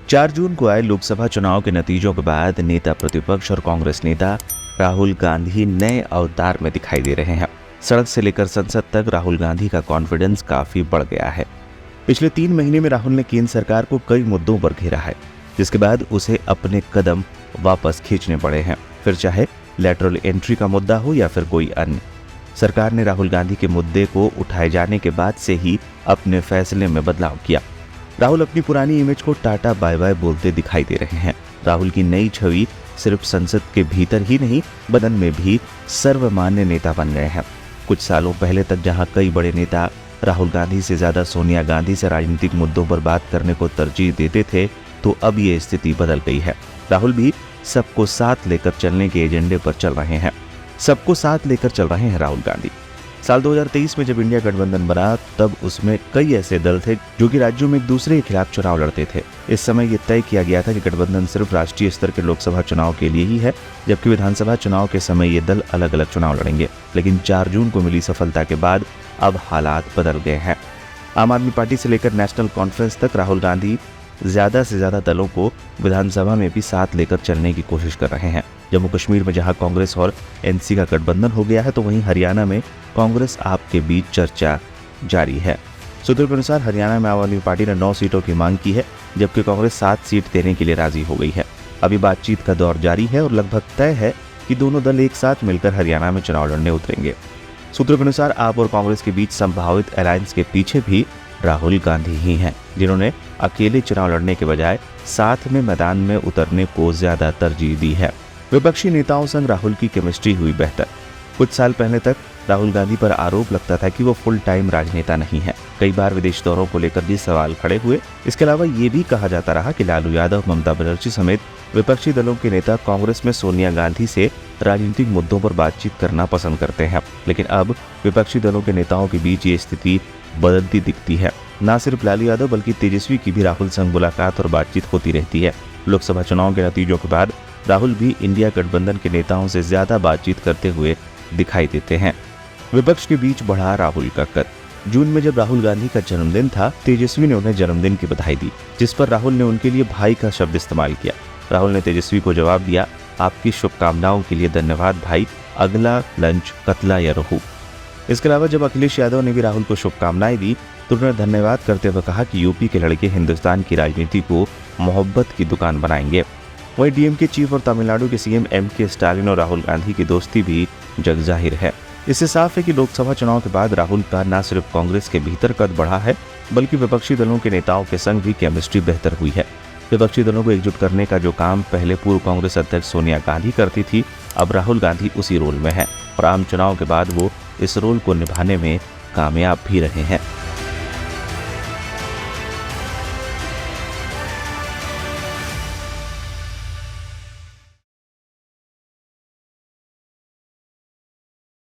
4 जून को आए लोकसभा चुनाव के नतीजों के बाद नेता प्रतिपक्ष और कांग्रेस नेता राहुल गांधी नए अवतार में दिखाई दे रहे हैं। सड़क से लेकर संसद तक राहुल गांधी का कॉन्फिडेंस काफी बढ़ गया है। पिछले 3 महीने में राहुल ने केंद्र सरकार को कई मुद्दों पर घेरा है, जिसके बाद उसे अपने कदम वापस खींचने पड़े हैं। फिर चाहे लैटरल एंट्री का मुद्दा हो या फिर कोई अन्य, सरकार ने राहुल गांधी के मुद्दे को उठाए जाने के बाद से ही अपने फैसले में बदलाव किया। राहुल अपनी पुरानी इमेज को टाटा बाय बाय बोलते दिखाई दे रहे हैं। राहुल की नई छवि सिर्फ संसद के भीतर ही नहीं, बदन में भी सर्वमान्य नेता बन गए हैं। कुछ सालों पहले तक जहां कई बड़े नेता राहुल गांधी से ज्यादा सोनिया गांधी से राजनीतिक मुद्दों पर बात करने को तरजीह देते थे, तो अब ये स्थिति बदल गई है। राहुल भी सबको साथ लेकर चलने के एजेंडे पर चल रहे हैं। सबको साथ लेकर चल रहे हैं राहुल गांधी। साल 2023 में जब इंडिया गठबंधन बना, तब उसमें कई ऐसे दल थे जो कि राज्यों में एक दूसरे के खिलाफ चुनाव लड़ते थे। इस समय ये तय किया गया था कि गठबंधन सिर्फ राष्ट्रीय स्तर के लोकसभा चुनाव के लिए ही है, जबकि विधानसभा चुनाव के समय ये दल अलग अलग चुनाव लड़ेंगे। लेकिन 4 जून को मिली सफलता के बाद अब हालात बदल गए हैं। आम आदमी पार्टी से लेकर नेशनल कॉन्फ्रेंस तक राहुल गांधी ज्यादा से ज्यादा दलों को विधानसभा में भी साथ लेकर चलने की कोशिश कर रहे हैं। जम्मू कश्मीर में जहां कांग्रेस और एनसी का गठबंधन हो गया है, तो वहीं हरियाणा में कांग्रेस आप के बीच चर्चा जारी है। सूत्रों के अनुसार हरियाणा में आम आदमी पार्टी ने 9 सीटों की मांग की है, जबकि कांग्रेस 7 सीट देने के लिए राजी हो गई है। अभी बातचीत का दौर जारी है और लगभग तय है कि दोनों दल एक साथ मिलकर हरियाणा में चुनाव लड़ने उतरेंगे। सूत्रों के अनुसार आप और कांग्रेस के बीच संभावित अलायंस के पीछे भी राहुल गांधी ही हैं, जिन्होंने अकेले चुनाव लड़ने के बजाय साथ में मैदान में उतरने को ज्यादा तरजीह दी है। विपक्षी नेताओं संग राहुल की केमिस्ट्री हुई बेहतर। कुछ साल पहले तक राहुल गांधी पर आरोप लगता था कि वो फुल टाइम राजनेता नहीं है। कई बार विदेश दौरों को लेकर भी सवाल खड़े हुए। इसके अलावा ये भी कहा जाता रहा कि लालू यादव, ममता बनर्जी समेत विपक्षी दलों के नेता कांग्रेस में सोनिया गांधी से राजनीतिक मुद्दों पर बातचीत करना पसंद करते हैं। लेकिन अब विपक्षी दलों के नेताओं के बीच ये स्थिति बदलती दिखती है। न सिर्फ लालू यादव बल्कि तेजस्वी की भी राहुल संग मुलाकात और बातचीत होती रहती है। लोकसभा चुनाव के नतीजों के बाद राहुल भी इंडिया गठबंधन के नेताओं से ज्यादा बातचीत करते हुए दिखाई देते हैं। विपक्ष के बीच बढ़ा राहुल का कद। जून में जब राहुल गांधी का जन्मदिन था, तेजस्वी ने उन्हें जन्मदिन की बधाई दी, जिस पर राहुल ने उनके लिए भाई का शब्द इस्तेमाल किया। राहुल ने तेजस्वी को जवाब दिया, आपकी शुभकामनाओं के लिए धन्यवाद भाई, अगला लंच कतला या रोहू। इसके अलावा जब अखिलेश यादव ने भी राहुल को शुभकामनाएं दी, तो उन्होंने धन्यवाद करते हुए कहा कि यूपी के लड़के हिंदुस्तान की राजनीति को मोहब्बत की दुकान बनाएंगे। वहीं डीएमके चीफ और तमिलनाडु के सीएम एमके स्टालिन और राहुल गांधी की दोस्ती भी जग जाहिर है। इससे साफ है कि लोकसभा चुनाव के बाद राहुल का न सिर्फ कांग्रेस के भीतर कद बढ़ा है, बल्कि विपक्षी दलों के नेताओं के संग भी केमिस्ट्री बेहतर हुई है। विपक्षी दलों को एकजुट करने का जो काम पहले पूर्व कांग्रेस अध्यक्ष सोनिया गांधी करती थी, अब राहुल गांधी उसी रोल में है और आम चुनाव के बाद वो इस रोल को निभाने में कामयाब भी रहे हैं।